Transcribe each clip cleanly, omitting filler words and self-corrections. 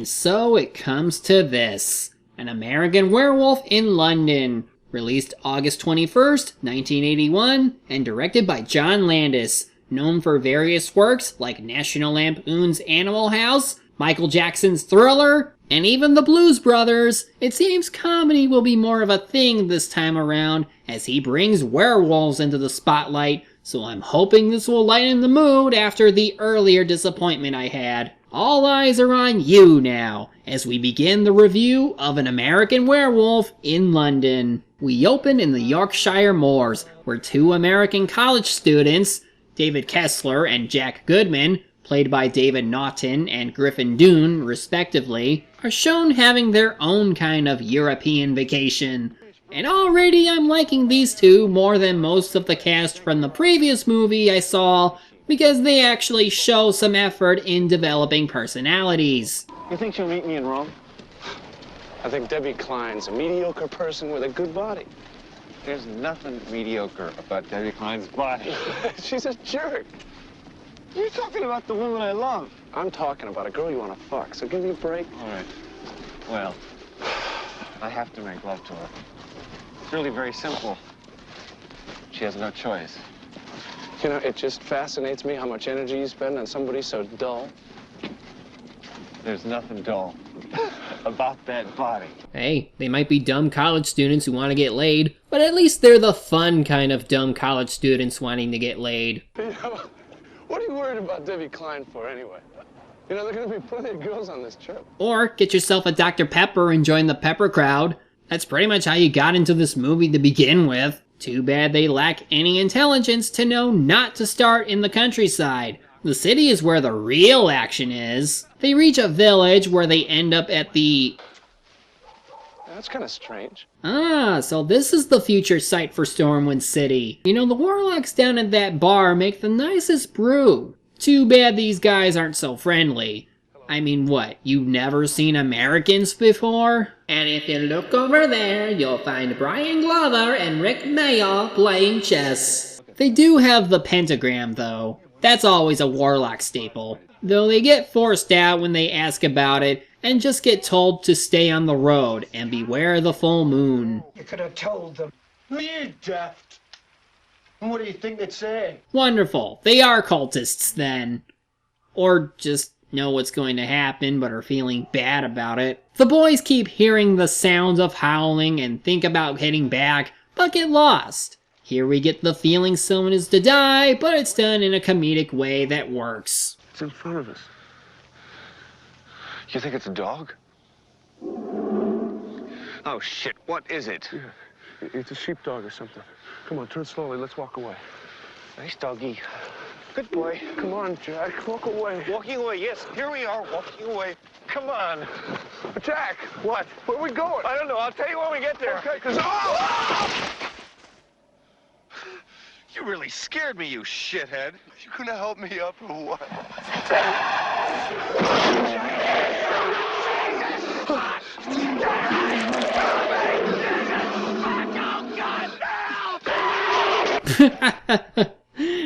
And so it comes to this. An American Werewolf in London. Released August 21st, 1981, and directed by John Landis, known for various works like National Lampoon's Animal House, Michael Jackson's Thriller, and even the Blues Brothers. It seems comedy will be more of a thing this time around as he brings werewolves into the spotlight, so I'm hoping this will lighten the mood after the earlier disappointment I had. All eyes are on you now, as we begin the review of An American Werewolf in London. We open in the Yorkshire moors, where two American college students, David Kessler and Jack Goodman, played by David Naughton and Griffin Dunne, respectively, are shown having their own kind of European vacation. And already I'm liking these two more than most of the cast from the previous movie I saw, because they actually show some effort in developing personalities. You think she'll meet me in Rome? I think Debbie Klein's a mediocre person with a good body. There's nothing mediocre about Debbie Klein's body. She's a jerk. You're talking about the woman I love. I'm talking about a girl you want to fuck, so give me a break. All right. Well, I have to make love to her. It's really very simple. She has no choice. You know, it just fascinates me how much energy you spend on somebody so dull. There's nothing dull about that body. Hey, they might be dumb college students who want to get laid, but at least they're the fun kind of dumb college students wanting to get laid. You know, what are you worried about Debbie Klein for anyway? You know, there are going to be plenty of girls on this trip. Or get yourself a Dr. Pepper and join the Pepper crowd. That's pretty much how you got into this movie to begin with. Too bad they lack any intelligence to know not to start in the countryside. The city is where the real action is. They reach a village where they end up at the... That's kind of strange. Ah, so this is the future site for Stormwind City. You know, the warlocks down at that bar make the nicest brew. Too bad these guys aren't so friendly. I mean, what, you've never seen Americans before? And if you look over there, you'll find Brian Glover and Rick Mayo playing chess. They do have the pentagram, though. That's always a warlock staple. Though they get forced out when they ask about it, and just get told to stay on the road and beware the full moon. You could have told them. Are you daft? And what do you think they'd say? Wonderful. They are cultists, then. Or just know what's going to happen, but are feeling bad about it. The boys keep hearing the sounds of howling and think about heading back, but get lost. Here we get the feeling someone is to die, but it's done in a comedic way that works. It's in front of us. You think it's a dog? Oh, shit. What is it? Yeah, it's a sheepdog or something. Come on, turn slowly. Let's walk away. Nice doggy. Good boy. Come on, Jack. Walk away. Walking away, yes. Here we are, walking away. Come on. Jack! What? Where are we going? I don't know. I'll tell you when we get there. Okay, because... Oh! You really scared me, you shithead. You gonna help me up or what?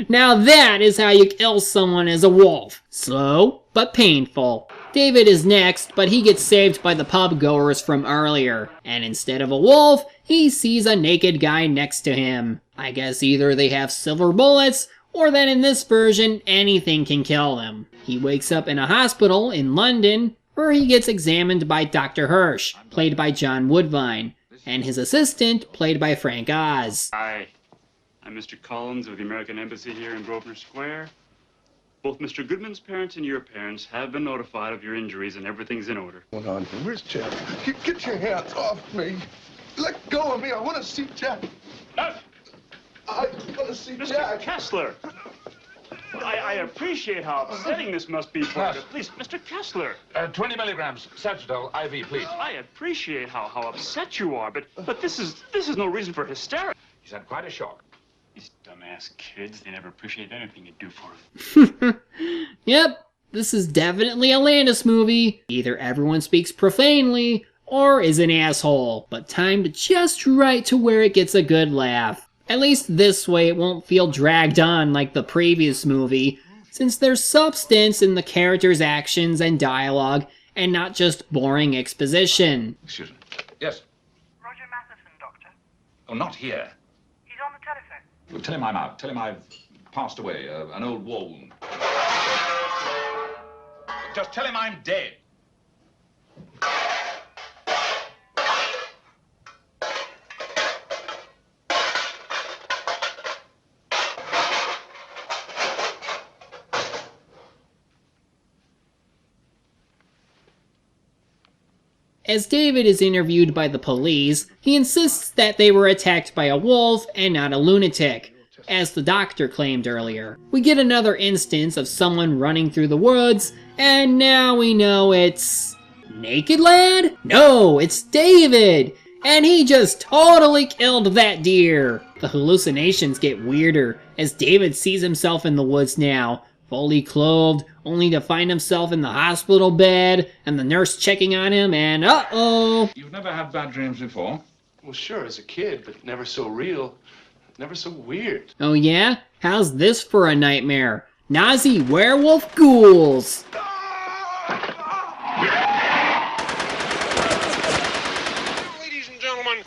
Now that is how you kill someone as a wolf. Slow, but painful. David is next, but he gets saved by the pub goers from earlier. And instead of a wolf, he sees a naked guy next to him. I guess either they have silver bullets, or that in this version, anything can kill them. He wakes up in a hospital in London, where he gets examined by Dr. Hirsch, played by John Woodvine, and his assistant, played by Frank Oz. Hi, I'm Mr. Collins of the American Embassy here in Grosvenor Square. Both Mr. Goodman's parents and your parents have been notified of your injuries and everything's in order. Hold on. Where's Jack? Get your hands off me. Let go of me. I want to see Jack. I want to see Mr. Jack. Kessler! I appreciate how upsetting this must be for you. Please, Mr. Kessler. 20 milligrams, Sagitol, IV, please. I appreciate how upset you are, but this is no reason for hysterics. He's had quite a shock. These dumbass kids, they never appreciate anything you do for them. Yep, this is definitely a Landis movie. Either everyone speaks profanely, or is an asshole, but timed just right to where it gets a good laugh. At least this way it won't feel dragged on like the previous movie, since there's substance in the characters' actions and dialogue, and not just boring exposition. Excuse me. Yes. Roger Matheson, Doctor. Oh, not here. He's on the telephone. Well, tell him I'm out. Tell him I've passed away, an old war wound. Just tell him I'm dead. As David is interviewed by the police, he insists that they were attacked by a wolf and not a lunatic, as the doctor claimed earlier. We get another instance of someone running through the woods, and now we know it's... Naked Lad? No, it's David! And he just totally killed that deer! The hallucinations get weirder, as David sees himself in the woods now, fully clothed, only to find himself in the hospital bed, and the nurse checking on him, and uh-oh! You've never had bad dreams before? Well, sure, as a kid, but never so real. Never so weird. Oh yeah? How's this for a nightmare? Nazi werewolf ghouls! Ladies and gentlemen.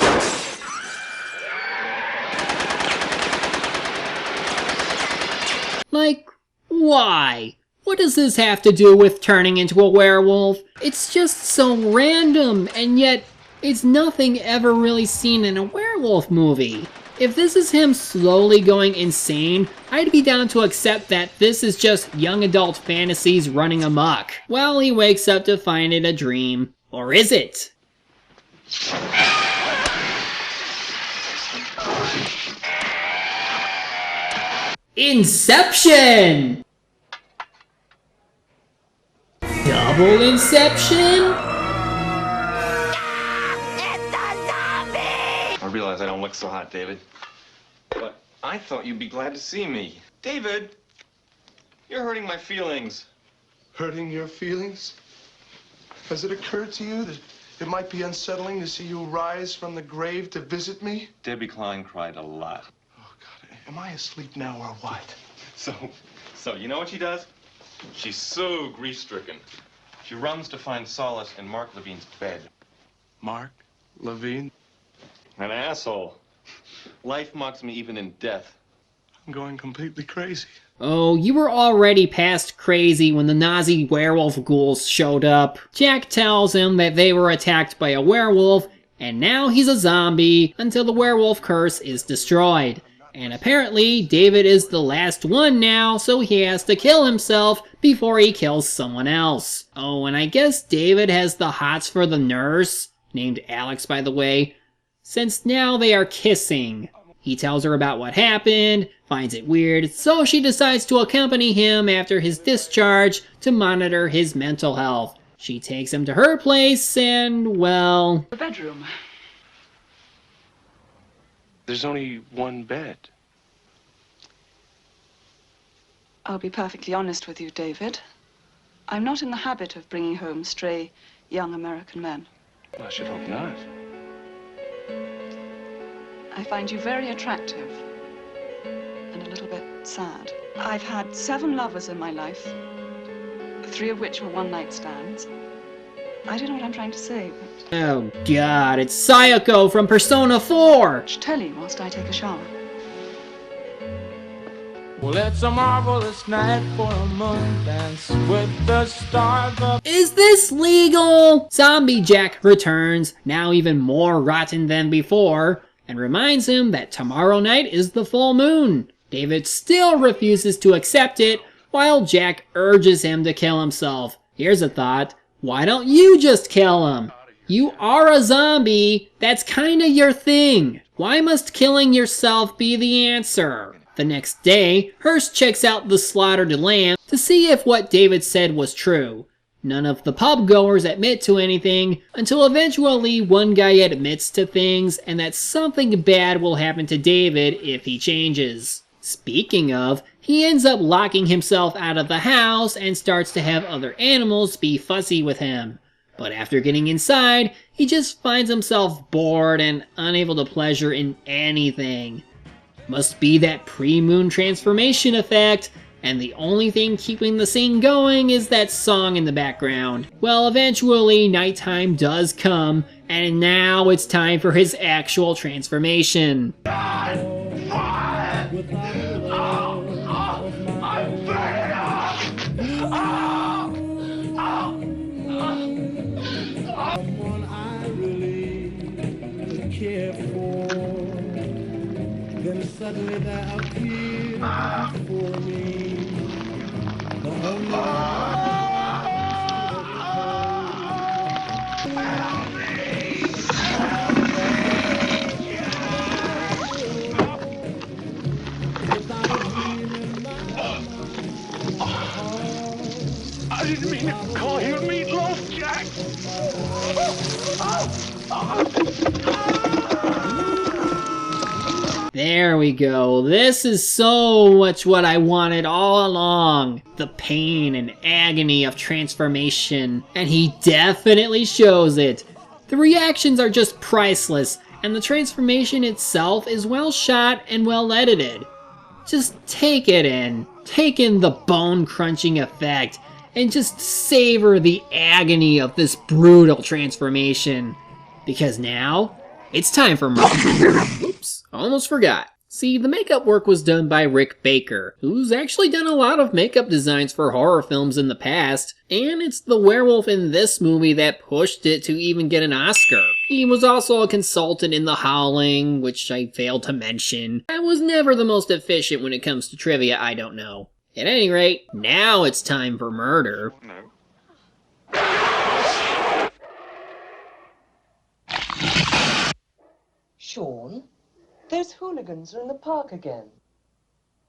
Like, why? What does this have to do with turning into a werewolf? It's just so random, and yet it's nothing ever really seen in a werewolf movie. If this is him slowly going insane, I'd be down to accept that this is just young adult fantasies running amok, while he wakes up to find it a dream. Or is it? Inception! Double Inception? I realize I don't look so hot, David. But I thought you'd be glad to see me. David, you're hurting my feelings. Hurting your feelings? Has it occurred to you that it might be unsettling to see you rise from the grave to visit me? Debbie Klein cried a lot. Oh, God, am I asleep now or what? So you know what she does? She's so grief-stricken. She runs to find solace in Mark Levine's bed. Mark Levine? An asshole. Life mocks me even in death. I'm going completely crazy. Oh, you were already past crazy when the Nazi werewolf ghouls showed up. Jack tells him that they were attacked by a werewolf, and now he's a zombie until the werewolf curse is destroyed. And apparently, David is the last one now, so he has to kill himself before he kills someone else. Oh, and I guess David has the hots for the nurse, named Alex by the way, since now they are kissing. He tells her about what happened, finds it weird, so she decides to accompany him after his discharge to monitor his mental health. She takes him to her place and, well... The bedroom. There's only one bed. I'll be perfectly honest with you, David. I'm not in the habit of bringing home stray young American men. I should hope not. I find you very attractive and a little bit sad. I've had 7 lovers in my life, 3 of which were one-night stands. I don't know what I'm trying to say, but... Oh god, it's Sayako from Persona 4! Telly whilst I take a shower. Well, it's a marvelous night for a moon dance with the stars up. Is this legal? Zombie Jack returns, now even more rotten than before, and reminds him that tomorrow night is the full moon. David still refuses to accept it, while Jack urges him to kill himself. Here's a thought. Why don't you just kill him? You are a zombie. That's kinda your thing. Why must killing yourself be the answer? The next day, Hearst checks out the slaughtered lamb to see if what David said was true. None of the pub goers admit to anything until eventually one guy admits to things and that something bad will happen to David if he changes. Speaking of, he ends up locking himself out of the house and starts to have other animals be fussy with him. But after getting inside, he just finds himself bored and unable to pleasure in anything. Must be that pre-moon transformation effect, and the only thing keeping the scene going is that song in the background. Well, eventually nighttime does come, and now it's time for his actual transformation. Then suddenly there appeared before me the I didn't mean to call you meatloaf, Jack. There we go. This is so much what I wanted all along. The pain and agony of transformation, and he definitely shows it. The reactions are just priceless, and the transformation itself is well shot and well edited. Just take it in. Take in the bone-crunching effect, and just savor the agony of this brutal transformation. Because now, it's time for Oops, almost forgot. See, the makeup work was done by Rick Baker, who's actually done a lot of makeup designs for horror films in the past, and it's the werewolf in this movie that pushed it to even get an Oscar. He was also a consultant in The Howling, which I failed to mention. I was never the most efficient when it comes to trivia, I don't know. At any rate, now it's time for murder. No. Sean, those hooligans are in the park again.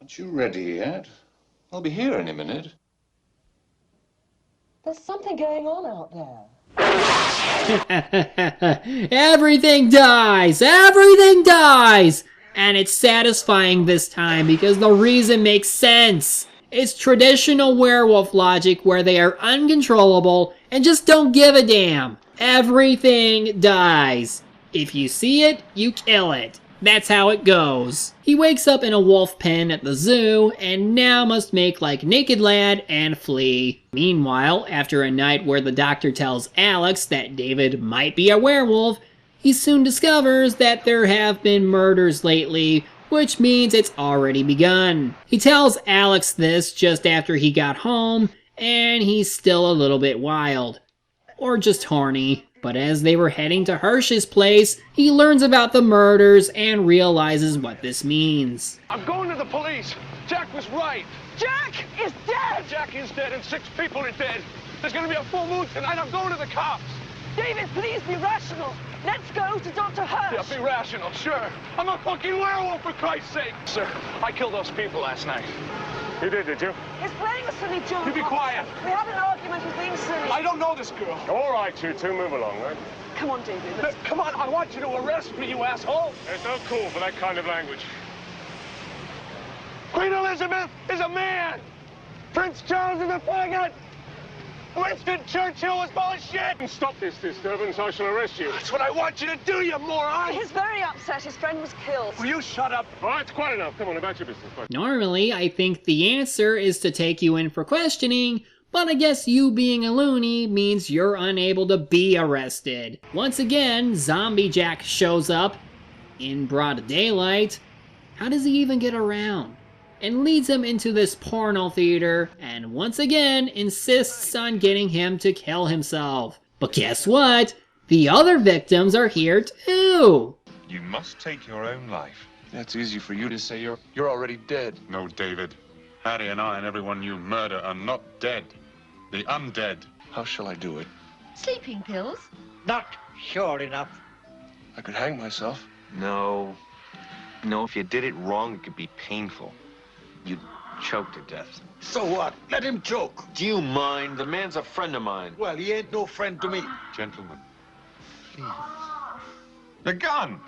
Aren't you ready yet? I'll be here any minute. There's something going on out there. Everything dies! Everything dies! And it's satisfying this time because the reason makes sense. It's traditional werewolf logic where they are uncontrollable and just don't give a damn. Everything dies. If you see it, you kill it. That's how it goes. He wakes up in a wolf pen at the zoo and now must make like Naked Lad and flee. Meanwhile, after a night where the doctor tells Alex that David might be a werewolf, he soon discovers that there have been murders lately, which means it's already begun. He tells Alex this just after he got home, and he's still a little bit wild. Or just horny. But as they were heading to Hirsch's place, he learns about the murders and realizes what this means. I'm going to the police. Jack was right. Jack is dead! Jack is dead and 6 people are dead. There's gonna be a full moon tonight. I'm going to the cops. David, please be rational. Let's go to Dr. Hirsch. Yeah, be rational, sure. I'm a fucking werewolf, for Christ's sake. Sir, I killed those people last night. You did you? He's playing a silly joke. You be quiet. We had an argument. He's being silly. I don't know this girl. All right, you two, move along, right? Come on, David. Come on, I want you to arrest me, you asshole. There's no call for that kind of language. Queen Elizabeth is a man. Prince Charles is a faggot. Winston Churchill was bullshit! Stop this disturbance, I shall arrest you. That's what I want you to do, you moron! He's very upset. His friend was killed. Will you shut up? All right, it's quite enough. Come on, about your business. Normally, I think the answer is to take you in for questioning, but I guess you being a loony means you're unable to be arrested. Once again, Zombie Jack shows up in broad daylight. How does he even get around? And leads him into this porno theater, and once again insists on getting him to kill himself. But guess what? The other victims are here too! You must take your own life. That's easy for you to say. You're already dead. No, David. Harry and I and everyone you murder are not dead. The undead. How shall I do it? Sleeping pills? Not sure enough. I could hang myself. No. No, if you did it wrong, it could be painful. You'd choke to death. So what? Let him choke. Do you mind? The man's a friend of mine. Well, he ain't no friend to me. Gentlemen. Please. The gun!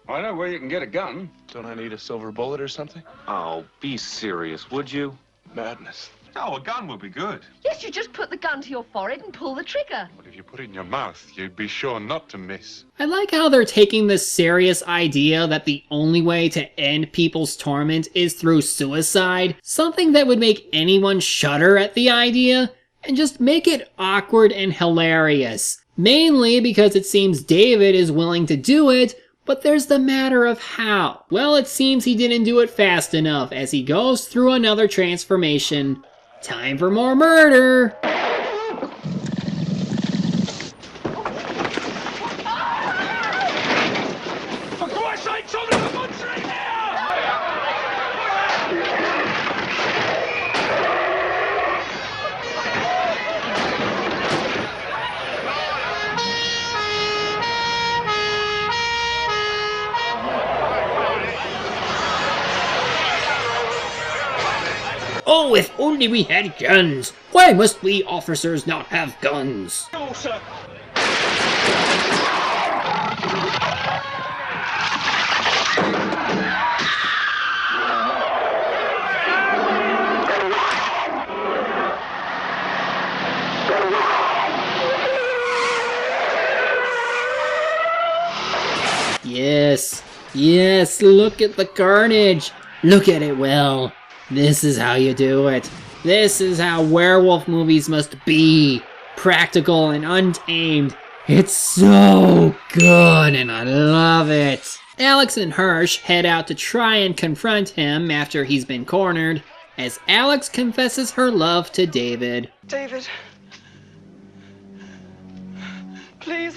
I know where you can get a gun. Don't I need a silver bullet or something? Oh, be serious, would you? Madness. Oh, a gun would be good. Yes, you just put the gun to your forehead and pull the trigger. But if you put it in your mouth, you'd be sure not to miss. I like how they're taking this serious idea that the only way to end people's torment is through suicide, something that would make anyone shudder at the idea, and just make it awkward and hilarious. Mainly because it seems David is willing to do it, but there's the matter of how. Well, it seems he didn't do it fast enough as he goes through another transformation. Time for more murder! For Christ's sake, somebody come on straight Oh, if only we had guns! Why must we officers not have guns? No, sir. Yes, yes, look at the carnage! Look at it well. This is how you do it. This is how werewolf movies must be. Practical and untamed. It's so good and I love it. Alex and Hirsch head out to try and confront him after he's been cornered, as Alex confesses her love to David. David, please.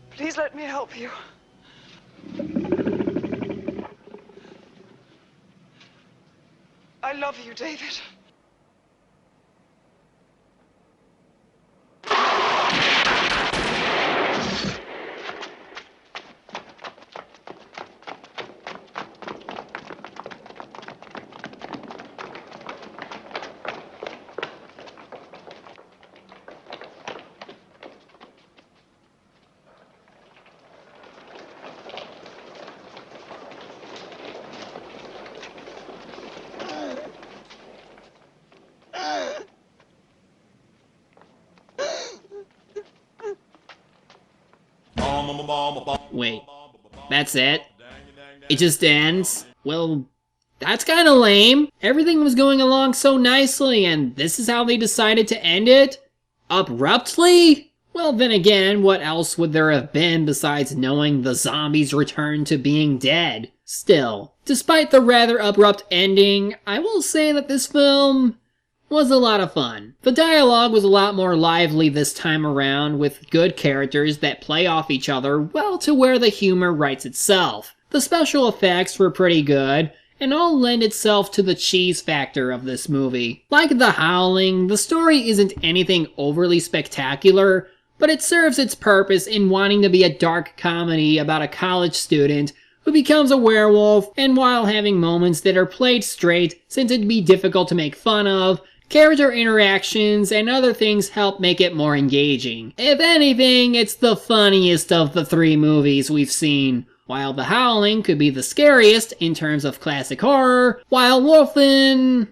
Please let me help you. I love you, David. Wait, that's it? It just ends? Well, that's kinda lame. Everything was going along so nicely, and this is how they decided to end it? Abruptly? Well, then again, what else would there have been besides knowing the zombies returned to being dead? Still, despite the rather abrupt ending, I will say that this film was a lot of fun. The dialogue was a lot more lively this time around, with good characters that play off each other well to where the humor writes itself. The special effects were pretty good, and all lend itself to the cheese factor of this movie. Like The Howling, the story isn't anything overly spectacular, but it serves its purpose in wanting to be a dark comedy about a college student who becomes a werewolf, and while having moments that are played straight since it'd be difficult to make fun of, character interactions and other things help make it more engaging. If anything, it's the funniest of the three movies we've seen. While The Howling could be the scariest in terms of classic horror, while Wolfen,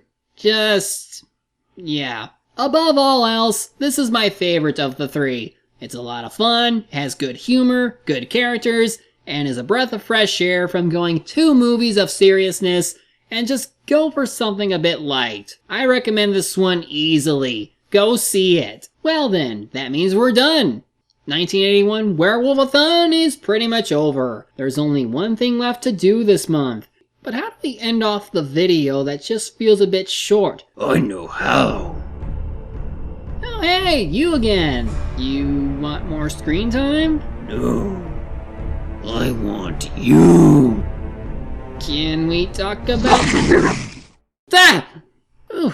yeah. Above all else, this is my favorite of the three. It's a lot of fun, has good humor, good characters, and is a breath of fresh air from going 2 movies of seriousness and just go for something a bit light. I recommend this one easily. Go see it. Well then, that means we're done. 1981 Werewolf-athon is pretty much over. There's only one thing left to do this month. But how do we end off the video that just feels a bit short? I know how. Oh hey, you again. You want more screen time? No. I want you. Can we talk about... Ah! Ooh,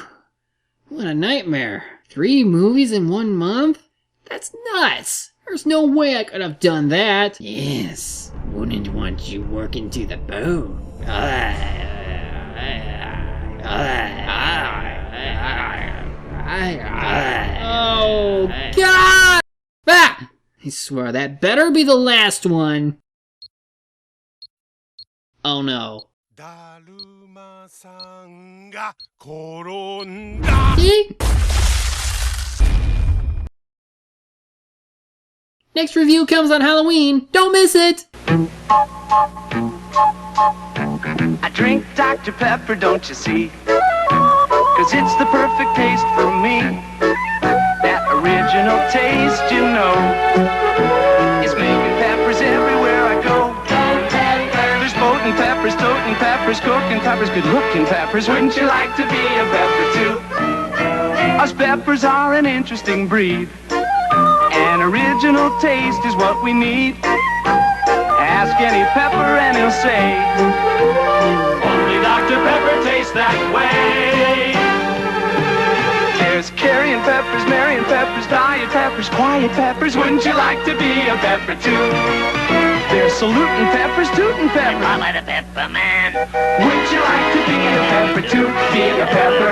what a nightmare. 3 movies in 1 month? That's nuts. There's no way I could have done that. Yes, wouldn't want you working to the bone. Oh, God! Ah! I swear that better be the last one. Oh no. See? Next review comes on Halloween. Don't miss it! I drink Dr. Pepper, don't you see? 'Cause it's the perfect taste for me. That original taste, you know, is making peppers everywhere I go. There's boating peppers, toting peppers, cooking peppers, good-looking peppers. Wouldn't you like to be a pepper too? Us peppers are an interesting breed. An original taste is what we need. Ask any pepper and he'll say, only Dr. Pepper tastes that way. There's carrying peppers, marrying peppers, diet peppers, quiet peppers. Wouldn't you like to be a pepper too? There's saluting peppers, tooting peppers. Call it a pepper man. Wouldn't you like to be a pepper too? Being a pepper